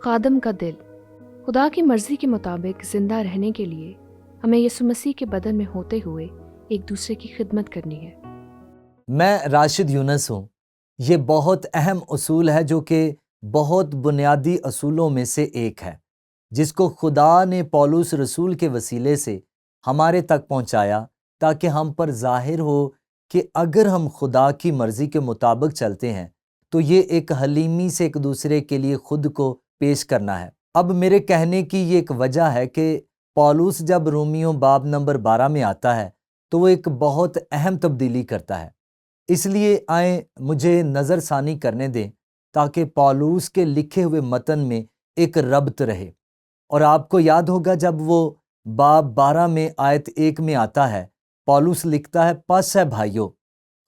خادم کا دل۔ خدا کی مرضی کے مطابق زندہ رہنے کے لیے ہمیں یسوع مسیح کے بدن میں ہوتے ہوئے ایک دوسرے کی خدمت کرنی ہے۔ میں راشد یونس ہوں۔ یہ بہت اہم اصول ہے جو کہ بہت بنیادی اصولوں میں سے ایک ہے، جس کو خدا نے پولس رسول کے وسیلے سے ہمارے تک پہنچایا تاکہ ہم پر ظاہر ہو کہ اگر ہم خدا کی مرضی کے مطابق چلتے ہیں تو یہ ایک حلیمی سے ایک دوسرے کے لیے خود کو پیش کرنا ہے۔ اب میرے کہنے کی یہ ایک وجہ ہے کہ پولس جب رومیوں باب نمبر 12 میں آتا ہے تو وہ ایک بہت اہم تبدیلی کرتا ہے۔ اس لیے آئیں مجھے نظر ثانی کرنے دیں تاکہ پولس کے لکھے ہوئے متن میں ایک ربط رہے۔ اور آپ کو یاد ہوگا جب وہ باب 12 میں آیت 1 میں آتا ہے، پولس لکھتا ہے، پس ہے بھائیو،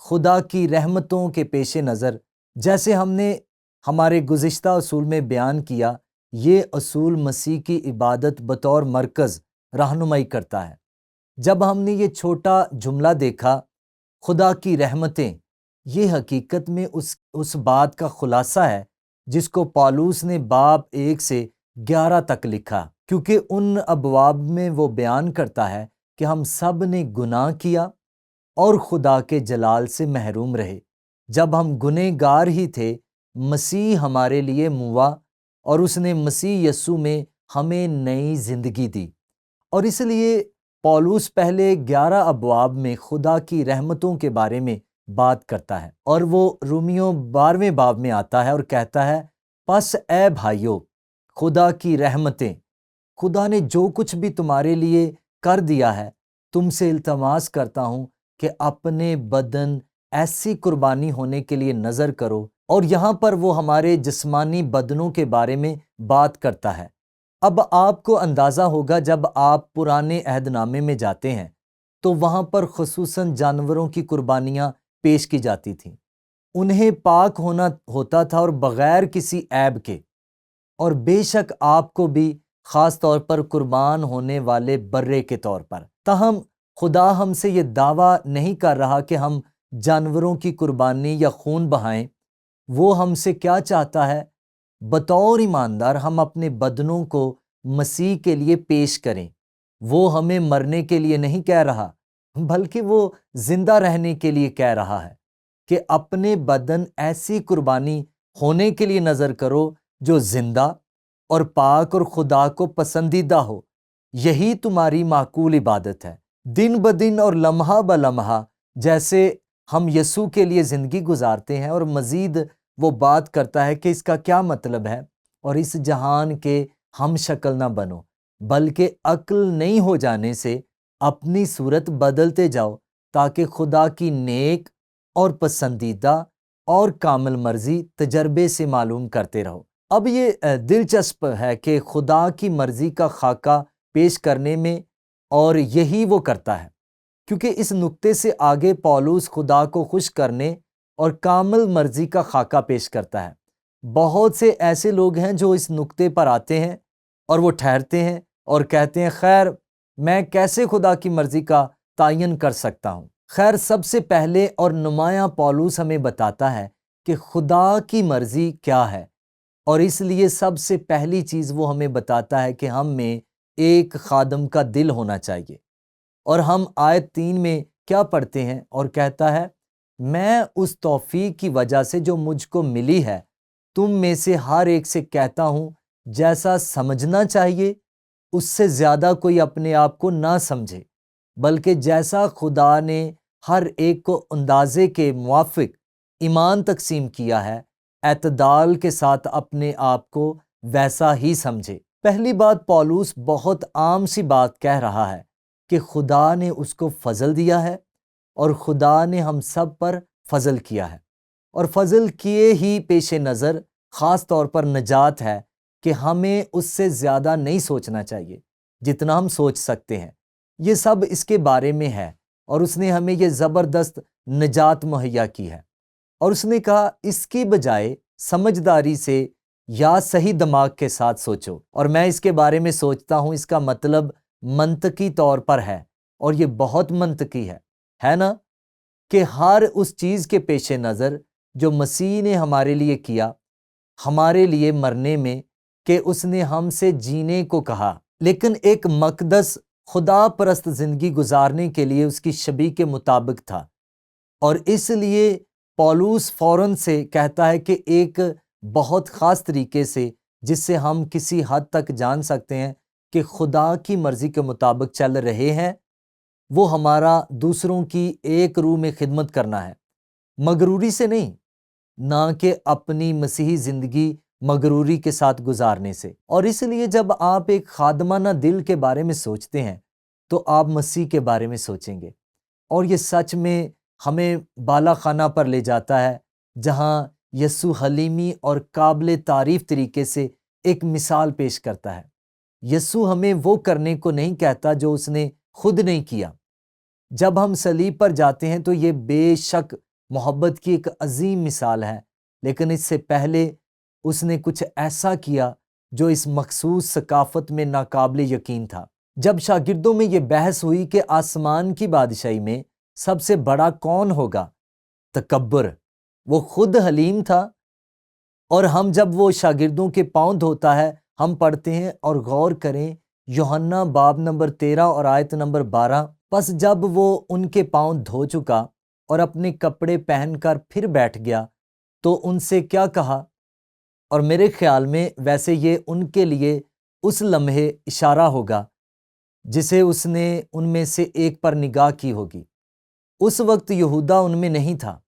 خدا کی رحمتوں کے پیش نظر جیسے ہم نے ہمارے گزشتہ اصول میں بیان کیا، یہ اصول مسیح کی عبادت بطور مرکز رہنمائی کرتا ہے۔ جب ہم نے یہ چھوٹا جملہ دیکھا، خدا کی رحمتیں، یہ حقیقت میں اس بات کا خلاصہ ہے جس کو پولس نے باب 1 سے 11 تک لکھا، کیونکہ ان ابواب میں وہ بیان کرتا ہے کہ ہم سب نے گناہ کیا اور خدا کے جلال سے محروم رہے۔ جب ہم گنہگار ہی تھے، مسیح ہمارے لیے موا اور اس نے مسیح یسوع میں ہمیں نئی زندگی دی۔ اور اس لیے پولس پہلے 11 ابواب میں خدا کی رحمتوں کے بارے میں بات کرتا ہے، اور وہ رومیوں 12ویں باب میں آتا ہے اور کہتا ہے، پس اے بھائیو، خدا کی رحمتیں، خدا نے جو کچھ بھی تمہارے لیے کر دیا ہے، تم سے التماس کرتا ہوں کہ اپنے بدن ایسی قربانی ہونے کے لیے نظر کرو۔ اور یہاں پر وہ ہمارے جسمانی بدنوں کے بارے میں بات کرتا ہے۔ اب آپ کو اندازہ ہوگا جب آپ پرانے عہد نامے میں جاتے ہیں تو وہاں پر خصوصاً جانوروں کی قربانیاں پیش کی جاتی تھیں۔ انہیں پاک ہونا ہوتا تھا اور بغیر کسی عیب کے، اور بے شک آپ کو بھی خاص طور پر قربان ہونے والے برے کے طور پر۔ تاہم خدا ہم سے یہ دعویٰ نہیں کر رہا کہ ہم جانوروں کی قربانی یا خون بہائیں۔ وہ ہم سے کیا چاہتا ہے؟ بطور ایماندار ہم اپنے بدنوں کو مسیح کے لیے پیش کریں۔ وہ ہمیں مرنے کے لیے نہیں کہہ رہا، بلکہ وہ زندہ رہنے کے لیے کہہ رہا ہے کہ اپنے بدن ایسی قربانی ہونے کے لیے نظر کرو جو زندہ اور پاک اور خدا کو پسندیدہ ہو، یہی تمہاری معقول عبادت ہے۔ دن بدن اور لمحہ بلمحہ جیسے ہم یسوع کے لیے زندگی گزارتے ہیں، اور مزید وہ بات کرتا ہے کہ اس کا کیا مطلب ہے، اور اس جہان کے ہم شکل نہ بنو، بلکہ عقل نہیں ہو جانے سے اپنی صورت بدلتے جاؤ تاکہ خدا کی نیک اور پسندیدہ اور کامل مرضی تجربے سے معلوم کرتے رہو۔ اب یہ دلچسپ ہے کہ خدا کی مرضی کا خاکہ پیش کرنے میں، اور یہی وہ کرتا ہے، کیونکہ اس نقطے سے آگے پولس خدا کو خوش کرنے اور کامل مرضی کا خاکہ پیش کرتا ہے۔ بہت سے ایسے لوگ ہیں جو اس نقطے پر آتے ہیں اور وہ ٹھہرتے ہیں اور کہتے ہیں، خیر میں کیسے خدا کی مرضی کا تعین کر سکتا ہوں؟ خیر، سب سے پہلے اور نمایاں پولس ہمیں بتاتا ہے کہ خدا کی مرضی کیا ہے، اور اس لیے سب سے پہلی چیز وہ ہمیں بتاتا ہے کہ ہم میں ایک خادم کا دل ہونا چاہیے۔ اور ہم آیت 3 میں کیا پڑھتے ہیں؟ اور کہتا ہے، میں اس توفیق کی وجہ سے جو مجھ کو ملی ہے تم میں سے ہر ایک سے کہتا ہوں، جیسا سمجھنا چاہیے اس سے زیادہ کوئی اپنے آپ کو نہ سمجھے، بلکہ جیسا خدا نے ہر ایک کو اندازے کے موافق ایمان تقسیم کیا ہے، اعتدال کے ساتھ اپنے آپ کو ویسا ہی سمجھے۔ پہلی بات، پولس بہت عام سی بات کہہ رہا ہے کہ خدا نے اس کو فضل دیا ہے، اور خدا نے ہم سب پر فضل کیا ہے، اور فضل کیے ہی پیش نظر خاص طور پر نجات ہے کہ ہمیں اس سے زیادہ نہیں سوچنا چاہیے جتنا ہم سوچ سکتے ہیں۔ یہ سب اس کے بارے میں ہے، اور اس نے ہمیں یہ زبردست نجات مہیا کی ہے، اور اس نے کہا اس کی بجائے سمجھداری سے یا صحیح دماغ کے ساتھ سوچو۔ اور میں اس کے بارے میں سوچتا ہوں، اس کا مطلب منطقی طور پر ہے، اور یہ بہت منطقی ہے نا، کہ ہر اس چیز کے پیش نظر جو مسیح نے ہمارے لیے کیا، ہمارے لیے مرنے میں کہ اس نے ہم سے جینے کو کہا، لیکن ایک مقدس خدا پرست زندگی گزارنے کے لیے اس کی شبیہ کے مطابق تھا۔ اور اس لیے پولس فوراً سے کہتا ہے کہ ایک بہت خاص طریقے سے جس سے ہم کسی حد تک جان سکتے ہیں کہ خدا کی مرضی کے مطابق چل رہے ہیں، وہ ہمارا دوسروں کی ایک روح میں خدمت کرنا ہے، مغروری سے نہیں، نہ کہ اپنی مسیحی زندگی مغروری کے ساتھ گزارنے سے۔ اور اس لیے جب آپ ایک خادمانہ دل کے بارے میں سوچتے ہیں تو آپ مسیح کے بارے میں سوچیں گے، اور یہ سچ میں ہمیں بالا خانہ پر لے جاتا ہے جہاں یسوع حلیمی اور قابل تعریف طریقے سے ایک مثال پیش کرتا ہے۔ یسوع ہمیں وہ کرنے کو نہیں کہتا جو اس نے خود نہیں کیا۔ جب ہم صلیب پر جاتے ہیں تو یہ بے شک محبت کی ایک عظیم مثال ہے، لیکن اس سے پہلے اس نے کچھ ایسا کیا جو اس مخصوص ثقافت میں ناقابل یقین تھا۔ جب شاگردوں میں یہ بحث ہوئی کہ آسمان کی بادشاہی میں سب سے بڑا کون ہوگا، تکبر، وہ خود حلیم تھا۔ اور ہم جب وہ شاگردوں کے پاؤں دھوتا ہے، ہم پڑھتے ہیں اور غور کریں یوحنا باب نمبر 13 اور آیت نمبر 12، پس جب وہ ان کے پاؤں دھو چکا اور اپنے کپڑے پہن کر پھر بیٹھ گیا تو ان سے کیا کہا؟ اور میرے خیال میں ویسے یہ ان کے لیے اس لمحے اشارہ ہوگا جسے اس نے ان میں سے ایک پر نگاہ کی ہوگی۔ اس وقت یہودا ان میں نہیں تھا،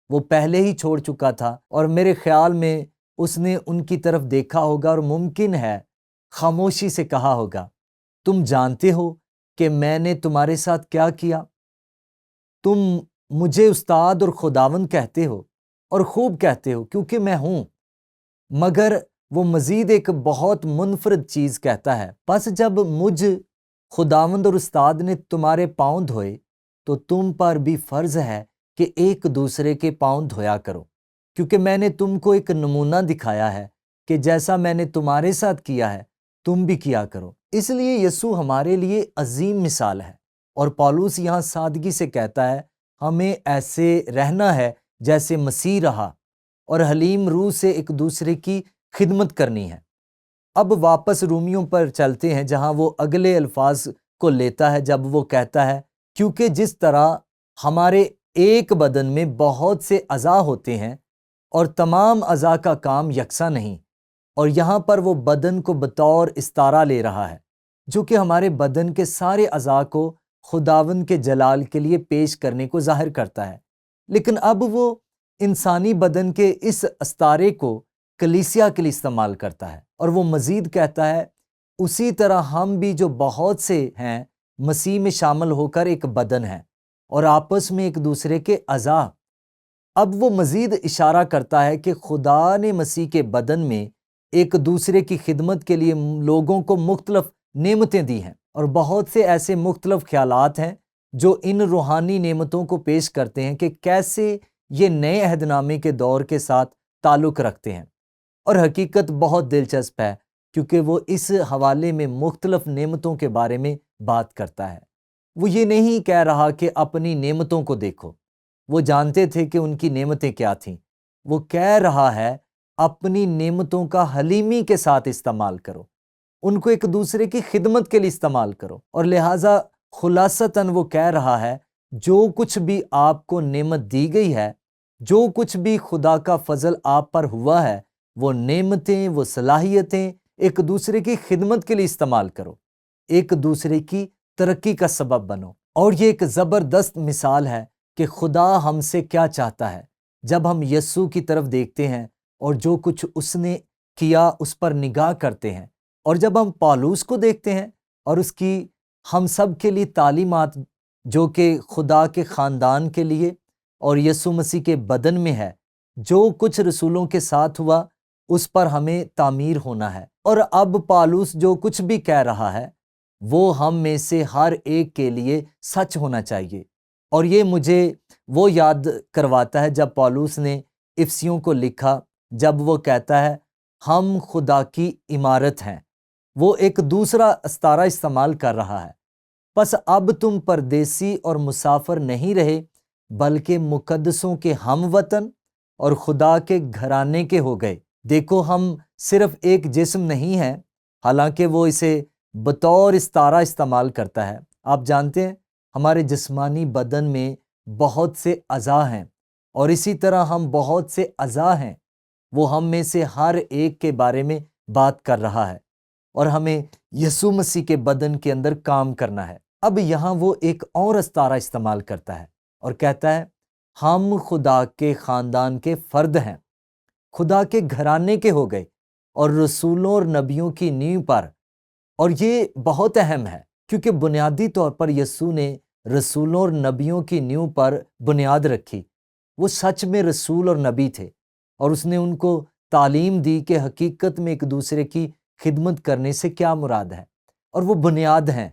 وہ پہلے ہی چھوڑ چکا تھا، اور میرے خیال میں اس نے ان کی طرف دیکھا ہوگا اور ممکن ہے خاموشی سے کہا ہوگا، تم جانتے ہو کہ میں نے تمہارے ساتھ کیا کیا؟ تم مجھے استاد اور خداوند کہتے ہو، اور خوب کہتے ہو کیونکہ میں ہوں، مگر وہ مزید ایک بہت منفرد چیز کہتا ہے، پس جب مجھ خداوند اور استاد نے تمہارے پاؤں دھوئے تو تم پر بھی فرض ہے کہ ایک دوسرے کے پاؤں دھویا کرو، کیونکہ میں نے تم کو ایک نمونہ دکھایا ہے کہ جیسا میں نے تمہارے ساتھ کیا ہے تم بھی کیا کرو۔ اس لیے یسوع ہمارے لیے عظیم مثال ہے، اور پولس یہاں سادگی سے کہتا ہے ہمیں ایسے رہنا ہے جیسے مسیح رہا، اور حلیم روح سے ایک دوسرے کی خدمت کرنی ہے۔ اب واپس رومیوں پر چلتے ہیں جہاں وہ اگلے الفاظ کو لیتا ہے جب وہ کہتا ہے کیونکہ جس طرح ہمارے ایک بدن میں بہت سے اعضاء ہوتے ہیں اور تمام اعضاء کا کام یکساں نہیں، اور یہاں پر وہ بدن کو بطور استعارہ لے رہا ہے جو کہ ہمارے بدن کے سارے اعضاء کو خداوند کے جلال کے لیے پیش کرنے کو ظاہر کرتا ہے، لیکن اب وہ انسانی بدن کے اس استعارے کو کلیسیا کے لیے استعمال کرتا ہے، اور وہ مزید کہتا ہے اسی طرح ہم بھی جو بہت سے ہیں مسیح میں شامل ہو کر ایک بدن ہیں اور آپس میں ایک دوسرے کے اعضاء۔ اب وہ مزید اشارہ کرتا ہے کہ خدا نے مسیح کے بدن میں ایک دوسرے کی خدمت کے لیے لوگوں کو مختلف نعمتیں دی ہیں، اور بہت سے ایسے مختلف خیالات ہیں جو ان روحانی نعمتوں کو پیش کرتے ہیں کہ کیسے یہ نئے عہد نامے کے دور کے ساتھ تعلق رکھتے ہیں۔ اور حقیقت بہت دلچسپ ہے کیونکہ وہ اس حوالے میں مختلف نعمتوں کے بارے میں بات کرتا ہے۔ وہ یہ نہیں کہہ رہا کہ اپنی نعمتوں کو دیکھو، وہ جانتے تھے کہ ان کی نعمتیں کیا تھیں، وہ کہہ رہا ہے اپنی نعمتوں کا حلیمی کے ساتھ استعمال کرو، ان کو ایک دوسرے کی خدمت کے لیے استعمال کرو، اور لہٰذا خلاصتاً وہ کہہ رہا ہے جو کچھ بھی آپ کو نعمت دی گئی ہے، جو کچھ بھی خدا کا فضل آپ پر ہوا ہے، وہ نعمتیں، وہ صلاحیتیں ایک دوسرے کی خدمت کے لیے استعمال کرو، ایک دوسرے کی ترقی کا سبب بنو۔ اور یہ ایک زبردست مثال ہے کہ خدا ہم سے کیا چاہتا ہے جب ہم یسوع کی طرف دیکھتے ہیں اور جو کچھ اس نے کیا اس پر نگاہ کرتے ہیں، اور جب ہم پولس کو دیکھتے ہیں اور اس کی ہم سب کے لیے تعلیمات جو کہ خدا کے خاندان کے لیے اور یسوع مسیح کے بدن میں ہے، جو کچھ رسولوں کے ساتھ ہوا اس پر ہمیں تعمیر ہونا ہے۔ اور اب پولس جو کچھ بھی کہہ رہا ہے وہ ہم میں سے ہر ایک کے لیے سچ ہونا چاہیے، اور یہ مجھے وہ یاد کرواتا ہے جب پولس نے افسیوں کو لکھا، جب وہ کہتا ہے ہم خدا کی عمارت ہیں، وہ ایک دوسرا استعارہ استعمال کر رہا ہے، پس اب تم پردیسی اور مسافر نہیں رہے بلکہ مقدسوں کے ہم وطن اور خدا کے گھرانے کے ہو گئے، دیکھو ہم صرف ایک جسم نہیں ہیں، حالانکہ وہ اسے بطور استعارہ استعمال کرتا ہے۔ آپ جانتے ہیں ہمارے جسمانی بدن میں بہت سے اعضاء ہیں، اور اسی طرح ہم بہت سے اعضاء ہیں۔ وہ ہم میں سے ہر ایک کے بارے میں بات کر رہا ہے، اور ہمیں یسوع مسیح کے بدن کے اندر کام کرنا ہے۔ اب یہاں وہ ایک اور استعارہ استعمال کرتا ہے اور کہتا ہے ہم خدا کے خاندان کے فرد ہیں، خدا کے گھرانے کے ہو گئے، اور رسولوں اور نبیوں کی نیو پر۔ اور یہ بہت اہم ہے، کیونکہ بنیادی طور پر یسوع نے رسولوں اور نبیوں کی نیو پر بنیاد رکھی۔ وہ سچ میں رسول اور نبی تھے، اور اس نے ان کو تعلیم دی کہ حقیقت میں ایک دوسرے کی خدمت کرنے سے کیا مراد ہے، اور وہ بنیاد ہیں،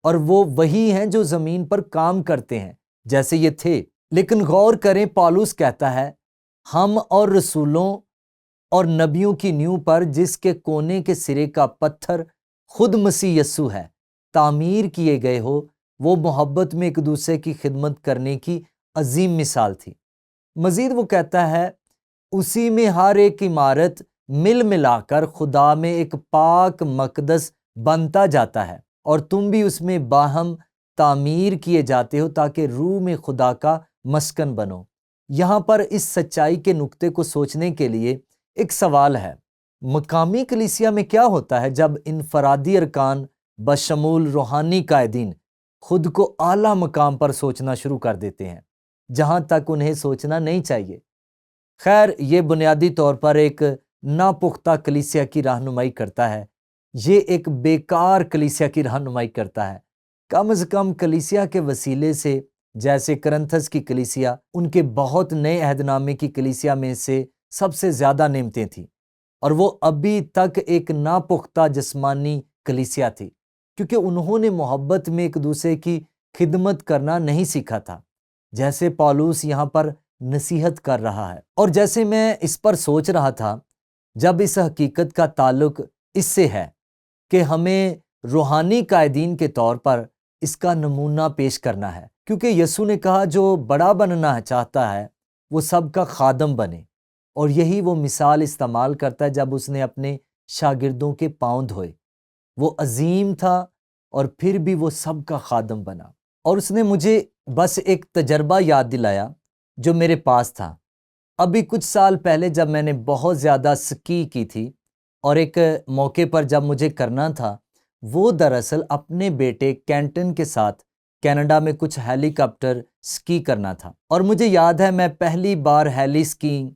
اور وہ وہی ہیں جو زمین پر کام کرتے ہیں جیسے یہ تھے۔ لیکن غور کریں، پالوس کہتا ہے ہم اور رسولوں اور نبیوں کی نیو پر، جس کے کونے کے سرے کا پتھر خود مسیح یسوع ہے، تعمیر کیے گئے ہو۔ وہ محبت میں ایک دوسرے کی خدمت کرنے کی عظیم مثال تھی۔ مزید وہ کہتا ہے اسی میں ہر ایک عمارت مل ملا کر خدا میں ایک پاک مقدس بنتا جاتا ہے، اور تم بھی اس میں باہم تعمیر کیے جاتے ہو تاکہ روح میں خدا کا مسکن بنو۔ یہاں پر اس سچائی کے نقطے کو سوچنے کے لیے ایک سوال ہے، مقامی کلیسیا میں کیا ہوتا ہے جب انفرادی ارکان بشمول روحانی قائدین خود کو اعلیٰ مقام پر سوچنا شروع کر دیتے ہیں جہاں تک انہیں سوچنا نہیں چاہیے؟ خیر، یہ بنیادی طور پر ایک ناپختہ کلیسیا کی رہنمائی کرتا ہے۔ یہ ایک بیکار کلیسیا کی رہنمائی کرتا ہے۔ کم از کم کلیسیا کے وسیلے سے، جیسے کرنتھس کی کلیسیا، ان کے بہت نئے عہد نامے کی کلیسیا میں سے سب سے زیادہ نعمتیں تھیں، اور وہ ابھی تک ایک ناپختہ جسمانی کلیسیا تھی، کیونکہ انہوں نے محبت میں ایک دوسرے کی خدمت کرنا نہیں سیکھا تھا، جیسے پالوس یہاں پر نصیحت کر رہا ہے۔ اور جیسے میں اس پر سوچ رہا تھا، جب اس حقیقت کا تعلق اس سے ہے کہ ہمیں روحانی قائدین کے طور پر اس کا نمونہ پیش کرنا ہے، کیونکہ یسوع نے کہا جو بڑا بننا چاہتا ہے وہ سب کا خادم بنے، اور یہی وہ مثال استعمال کرتا ہے جب اس نے اپنے شاگردوں کے پاؤں دھوئے۔ وہ عظیم تھا، اور پھر بھی وہ سب کا خادم بنا۔ اور اس نے مجھے بس ایک تجربہ یاد دلایا جو میرے پاس تھا۔ ابھی کچھ سال پہلے جب میں نے بہت زیادہ سکی کی تھی، اور ایک موقع پر جب مجھے کرنا تھا، وہ دراصل اپنے بیٹے کینٹن کے ساتھ کینیڈا میں کچھ ہیلی کاپٹر سکی کرنا تھا۔ اور مجھے یاد ہے میں پہلی بار ہیلی سکینگ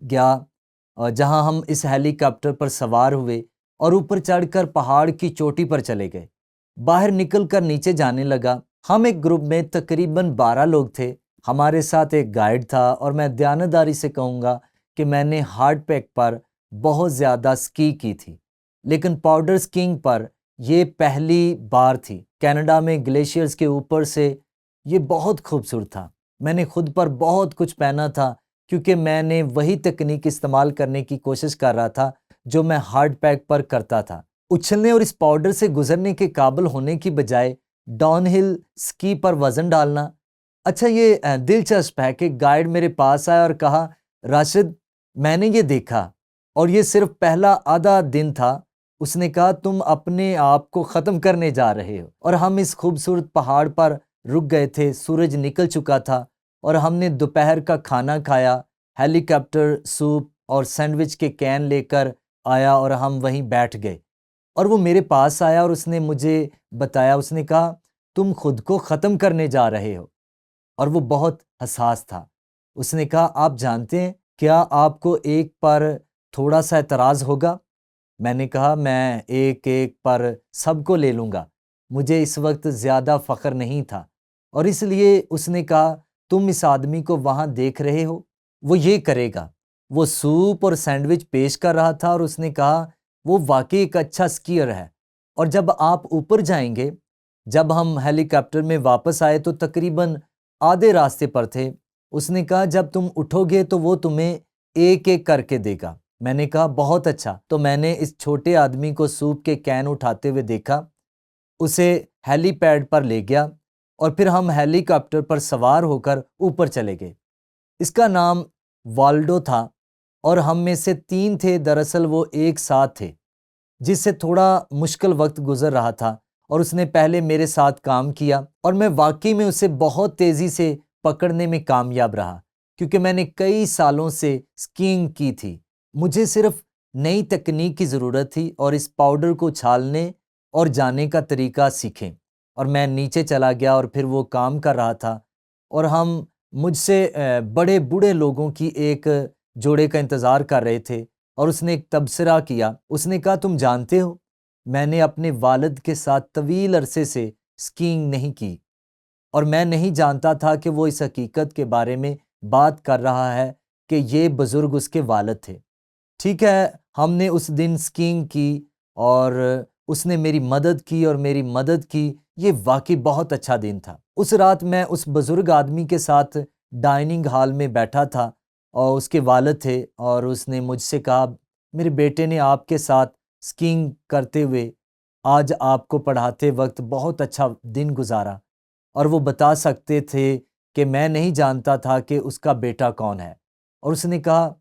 گیا، جہاں ہم اس ہیلی کاپٹر پر سوار ہوئے اور اوپر چڑھ کر پہاڑ کی چوٹی پر چلے گئے۔ باہر نکل کر نیچے جانے لگا۔ ہم ایک گروپ میں تقریباً 12 لوگ تھے۔ ہمارے ساتھ ایک گائیڈ تھا، اور میں دیانتداری سے کہوں گا کہ میں نے ہارڈ پیک پر بہت زیادہ سکی کی تھی، لیکن پاؤڈر سکینگ پر یہ پہلی بار تھی۔ کینیڈا میں گلیشیئرز کے اوپر سے یہ بہت خوبصورت تھا۔ میں نے خود پر بہت کچھ پہنا تھا، کیونکہ میں نے وہی تکنیک استعمال کرنے کی کوشش کر رہا تھا جو میں ہارڈ پیک پر کرتا تھا۔ اچھلنے اور اس پاؤڈر سے گزرنے کے قابل ہونے کی بجائے ڈاؤن ہل سکی پر وزن ڈالنا۔ اچھا، یہ دلچسپ ہے کہ گائیڈ میرے پاس آیا اور کہا، راشد، میں نے یہ دیکھا، اور یہ صرف پہلا آدھا دن تھا۔ اس نے کہا تم اپنے آپ کو ختم کرنے جا رہے ہو۔ اور ہم اس خوبصورت پہاڑ پر رک گئے تھے، سورج نکل چکا تھا، اور ہم نے دوپہر کا کھانا کھایا۔ ہیلی کاپٹر سوپ اور سینڈوچ کے کین لے کر آیا، اور ہم وہیں بیٹھ گئے۔ اور وہ میرے پاس آیا اور اس نے مجھے بتایا، اس نے کہا تم خود کو ختم کرنے جا رہے ہو، اور وہ بہت حساس تھا۔ اس نے کہا آپ جانتے ہیں کیا آپ کو ایک پر تھوڑا سا اعتراض ہوگا؟ میں نے کہا میں ایک پر سب کو لے لوں گا۔ مجھے اس وقت زیادہ فخر نہیں تھا، اور اس لیے اس نے کہا تم اس آدمی کو وہاں دیکھ رہے ہو، وہ یہ کرے گا۔ وہ سوپ اور سینڈوچ پیش کر رہا تھا، اور اس نے کہا وہ واقعی ایک اچھا سکیئر ہے، اور جب آپ اوپر جائیں گے۔ جب ہم ہیلی کاپٹر میں واپس آئے تو تقریباً آدھے راستے پر تھے۔ اس نے کہا جب تم اٹھو گے تو وہ تمہیں ایک ایک کر کے دے گا۔ میں نے کہا بہت اچھا۔ تو میں نے اس چھوٹے آدمی کو سوپ کے کین اٹھاتے ہوئے دیکھا، اسے ہیلی پیڈ پر لے گیا، اور پھر ہم ہیلی کاپٹر پر سوار ہو کر اوپر چلے گئے۔ اس کا نام والڈو تھا، اور ہم میں سے 3 تھے، دراصل وہ ایک ساتھ تھے جس سے تھوڑا مشکل وقت گزر رہا تھا، اور اس نے پہلے میرے ساتھ کام کیا اور میں واقعی میں اسے بہت تیزی سے پکڑنے میں کامیاب رہا، کیونکہ میں نے کئی سالوں سے اسکیئنگ کی تھی۔ مجھے صرف نئی تکنیک کی ضرورت تھی اور اس پاؤڈر کو چھالنے اور جانے کا طریقہ سیکھیں، اور میں نیچے چلا گیا اور پھر وہ کام کر رہا تھا، اور ہم مجھ سے بڑے بوڑھے لوگوں کی ایک جوڑے کا انتظار کر رہے تھے، اور اس نے ایک تبصرہ کیا۔ اس نے کہا، تم جانتے ہو میں نے اپنے والد کے ساتھ طویل عرصے سے اسکیئنگ نہیں کی، اور میں نہیں جانتا تھا کہ وہ اس حقیقت کے بارے میں بات کر رہا ہے کہ یہ بزرگ اس کے والد تھے۔ ٹھیک ہے، ہم نے اس دن اسکیئنگ کی اور اس نے میری مدد کی اور میری مدد کی۔ یہ واقعی بہت اچھا دن تھا۔ اس رات میں اس بزرگ آدمی کے ساتھ ڈائننگ ہال میں بیٹھا تھا، اور اس کے والد تھے، اور اس نے مجھ سے کہا، میرے بیٹے نے آپ کے ساتھ اسکیئنگ کرتے ہوئے آج آپ کو پڑھاتے وقت بہت اچھا دن گزارا، اور وہ بتا سکتے تھے کہ میں نہیں جانتا تھا کہ اس کا بیٹا کون ہے۔ اور اس نے کہا،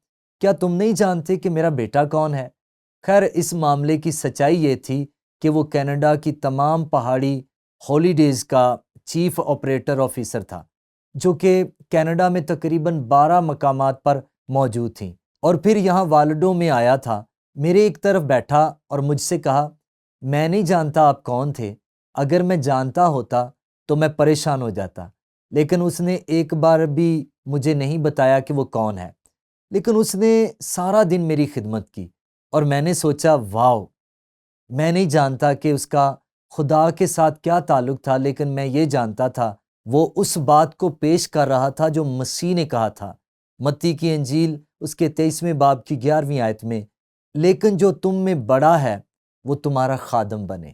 کیا تم نہیں جانتے کہ میرا بیٹا کون ہے؟ خیر، اس معاملے کی سچائی یہ تھی کہ وہ کینیڈا کی تمام پہاڑی ہالیڈیز کا چیف آپریٹر آفیسر تھا، جو کہ کینیڈا میں تقریباً 12 مقامات پر موجود تھیں، اور پھر یہاں والڈو میں آیا تھا۔ میرے ایک طرف بیٹھا اور مجھ سے کہا، میں نہیں جانتا آپ کون تھے، اگر میں جانتا ہوتا تو میں پریشان ہو جاتا، لیکن اس نے ایک بار بھی مجھے نہیں بتایا کہ وہ کون ہے، لیکن اس نے سارا دن میری خدمت کی، اور میں نے سوچا، واو، میں نہیں جانتا کہ اس کا خدا کے ساتھ کیا تعلق تھا، لیکن میں یہ جانتا تھا وہ اس بات کو پیش کر رہا تھا جو مسیح نے کہا تھا، متی کی انجیل اس کے 23ویں باب کی 11ویں آیت میں، لیکن جو تم میں بڑا ہے وہ تمہارا خادم بنے۔